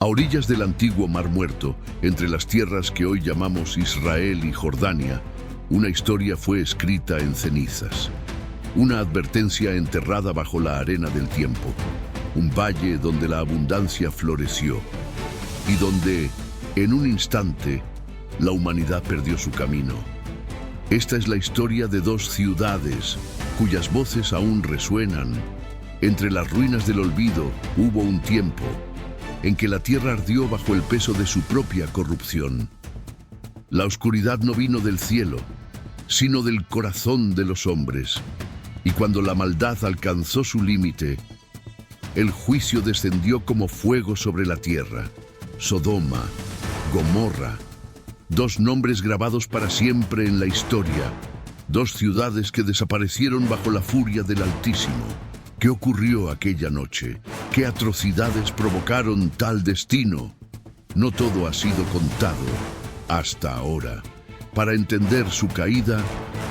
A orillas del antiguo Mar Muerto, entre las tierras que hoy llamamos Israel y Jordania, una historia fue escrita en cenizas. Una advertencia enterrada bajo la arena del tiempo. Un valle donde la abundancia floreció y donde, en un instante, la humanidad perdió su camino. Esta es la historia de dos ciudades cuyas voces aún resuenan. Entre las ruinas del olvido hubo un tiempo en que la tierra ardió bajo el peso de su propia corrupción. La oscuridad no vino del cielo, sino del corazón de los hombres. Y cuando la maldad alcanzó su límite, el juicio descendió como fuego sobre la tierra. Sodoma, Gomorra, dos nombres grabados para siempre en la historia, dos ciudades que desaparecieron bajo la furia del Altísimo. ¿Qué ocurrió aquella noche? ¿Qué atrocidades provocaron tal destino? No todo ha sido contado hasta ahora. Para entender su caída,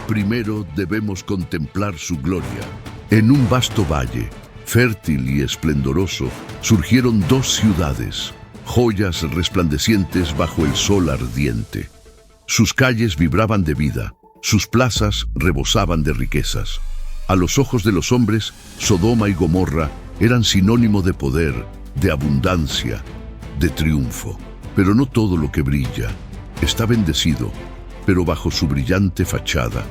primero debemos contemplar su gloria. En un vasto valle, fértil y esplendoroso, surgieron dos ciudades, joyas resplandecientes bajo el sol ardiente. Sus calles vibraban de vida, sus plazas rebosaban de riquezas. A los ojos de los hombres, Sodoma y Gomorra eran sinónimo de poder, de abundancia, de triunfo. Pero no todo lo que brilla está bendecido, pero bajo su brillante fachada,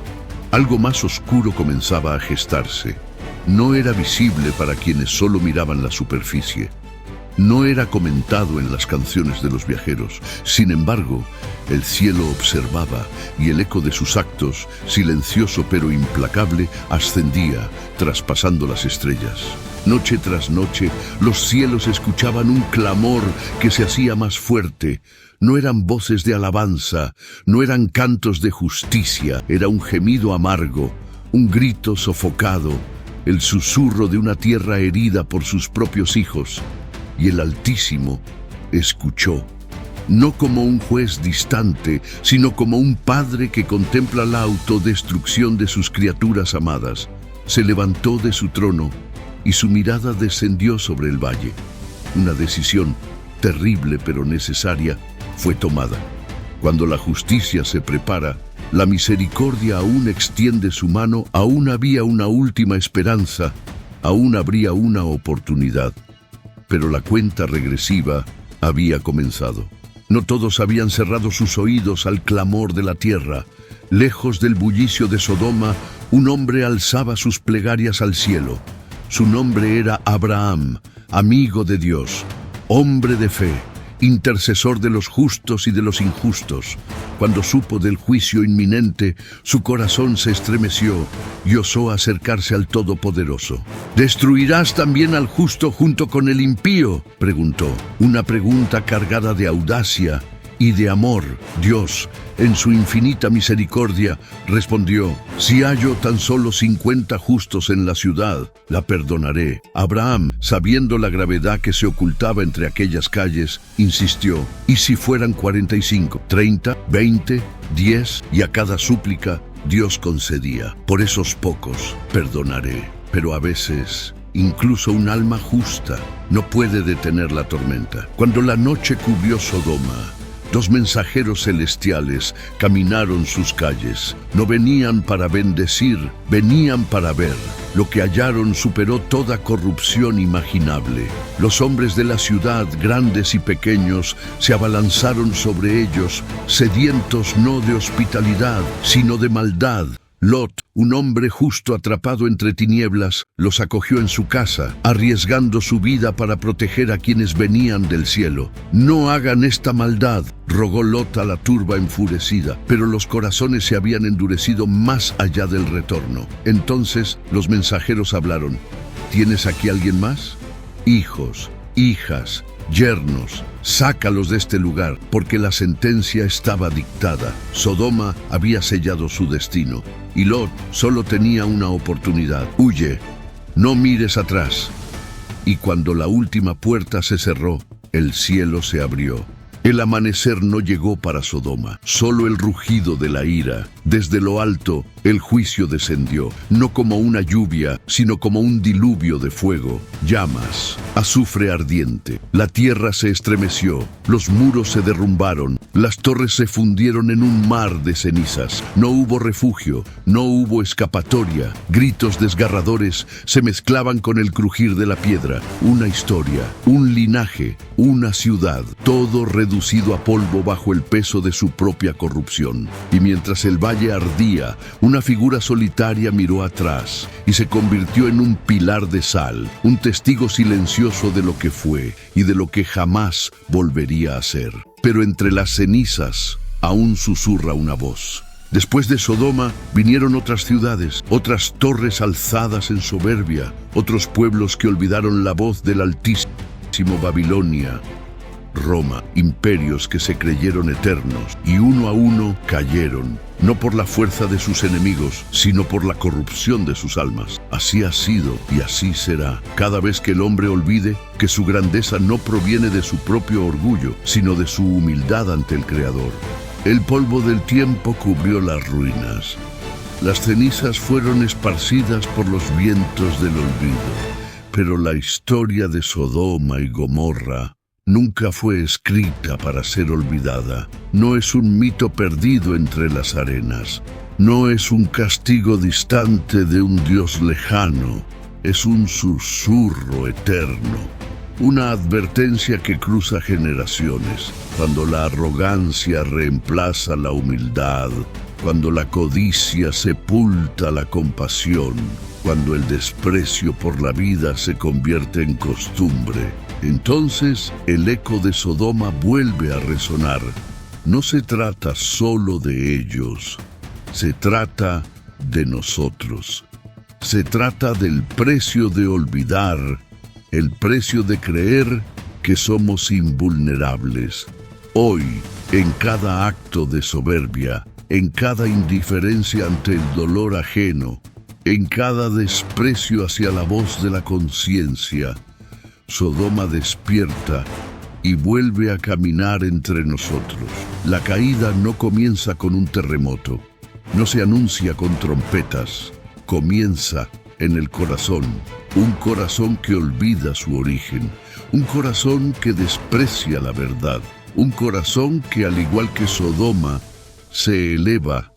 algo más oscuro comenzaba a gestarse. No era visible para quienes solo miraban la superficie. No era comentado en las canciones de los viajeros. Sin embargo, el cielo observaba y el eco de sus actos, silencioso pero implacable, ascendía, traspasando las estrellas. Noche tras noche, los cielos escuchaban un clamor que se hacía más fuerte. No eran voces de alabanza, no eran cantos de justicia, era un gemido amargo, un grito sofocado, el susurro de una tierra herida por sus propios hijos. Y el Altísimo escuchó, no como un juez distante, sino como un padre que contempla la autodestrucción de sus criaturas amadas. Se levantó de su trono y su mirada descendió sobre el valle. Una decisión terrible pero necesaria fue tomada. Cuando la justicia se prepara, la misericordia aún extiende su mano, aún había una última esperanza, aún habría una oportunidad. Pero la cuenta regresiva había comenzado. No todos habían cerrado sus oídos al clamor de la tierra. Lejos del bullicio de Sodoma, un hombre alzaba sus plegarias al cielo. Su nombre era Abraham, amigo de Dios, hombre de fe, intercesor de los justos y de los injustos. Cuando supo del juicio inminente, su corazón se estremeció y osó acercarse al Todopoderoso. ¿Destruirás también al justo junto con el impío?, preguntó. Una pregunta cargada de audacia y de amor. Dios, en su infinita misericordia, respondió: si hallo tan solo 50 justos en la ciudad, la perdonaré. Abraham, sabiendo la gravedad que se ocultaba entre aquellas calles, insistió: ¿y si fueran 45, 30, 20, 10? Y a cada súplica, Dios concedía: por esos pocos, perdonaré. Pero a veces, incluso un alma justa no puede detener la tormenta. Cuando la noche cubrió Sodoma, dos mensajeros celestiales caminaron sus calles. No venían para bendecir, venían para ver. Lo que hallaron superó toda corrupción imaginable. Los hombres de la ciudad, grandes y pequeños, se abalanzaron sobre ellos, sedientos no de hospitalidad, sino de maldad. Lot, un hombre justo atrapado entre tinieblas, los acogió en su casa, arriesgando su vida para proteger a quienes venían del cielo. No hagan esta maldad, rogó Lot a la turba enfurecida, pero los corazones se habían endurecido más allá del retorno. Entonces los mensajeros hablaron: ¿tienes aquí alguien más? Hijos, hijas, yernos, sácalos de este lugar, porque la sentencia estaba dictada. Sodoma había sellado su destino, y Lot solo tenía una oportunidad. Huye, no mires atrás. Y cuando la última puerta se cerró, el cielo se abrió. El amanecer no llegó para Sodoma, solo el rugido de la ira. Desde lo alto, El juicio descendió, no como una lluvia, sino como un diluvio de fuego, llamas, azufre ardiente. La tierra se estremeció, los muros se derrumbaron, las torres se fundieron en un mar de cenizas. No hubo refugio, no hubo escapatoria. Gritos desgarradores se mezclaban con el crujir de la piedra. Una historia, un linaje, una ciudad, todo reducido a polvo bajo el peso de su propia corrupción. Y mientras el valle ardía, una figura solitaria miró atrás y se convirtió en un pilar de sal, un testigo silencioso de lo que fue y de lo que jamás volvería a ser. Pero entre las cenizas aún susurra una voz. Después de Sodoma vinieron otras ciudades, otras torres alzadas en soberbia, otros pueblos que olvidaron la voz del Altísimo. Babilonia, Roma, imperios que se creyeron eternos y uno a uno cayeron, no por la fuerza de sus enemigos, sino por la corrupción de sus almas. Así ha sido y así será. Cada vez que el hombre olvide que su grandeza no proviene de su propio orgullo, sino de su humildad ante el Creador. El polvo del tiempo cubrió las ruinas. Las cenizas fueron esparcidas por los vientos del olvido. Pero la historia de Sodoma y Gomorra nunca fue escrita para ser olvidada. No es un mito perdido entre las arenas. No es un castigo distante de un Dios lejano. Es un susurro eterno. Una advertencia que cruza generaciones. Cuando la arrogancia reemplaza la humildad. Cuando la codicia sepulta la compasión. Cuando el desprecio por la vida se convierte en costumbre. Entonces el eco de Sodoma vuelve a resonar. No se trata solo de ellos, se trata de nosotros. Se trata del precio de olvidar, el precio de creer que somos invulnerables. Hoy, en cada acto de soberbia, en cada indiferencia ante el dolor ajeno, en cada desprecio hacia la voz de la conciencia, Sodoma despierta y vuelve a caminar entre nosotros. La caída no comienza con un terremoto, no se anuncia con trompetas, comienza en el corazón, un corazón que olvida su origen, un corazón que desprecia la verdad, un corazón que, al igual que Sodoma, se eleva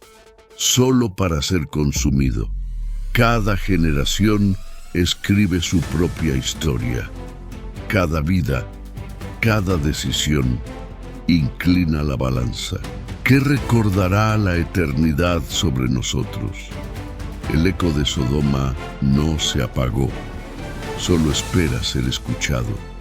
solo para ser consumido. Cada generación escribe su propia historia. Cada vida, cada decisión, inclina la balanza. ¿Qué recordará la eternidad sobre nosotros? El eco de Sodoma no se apagó, solo espera ser escuchado.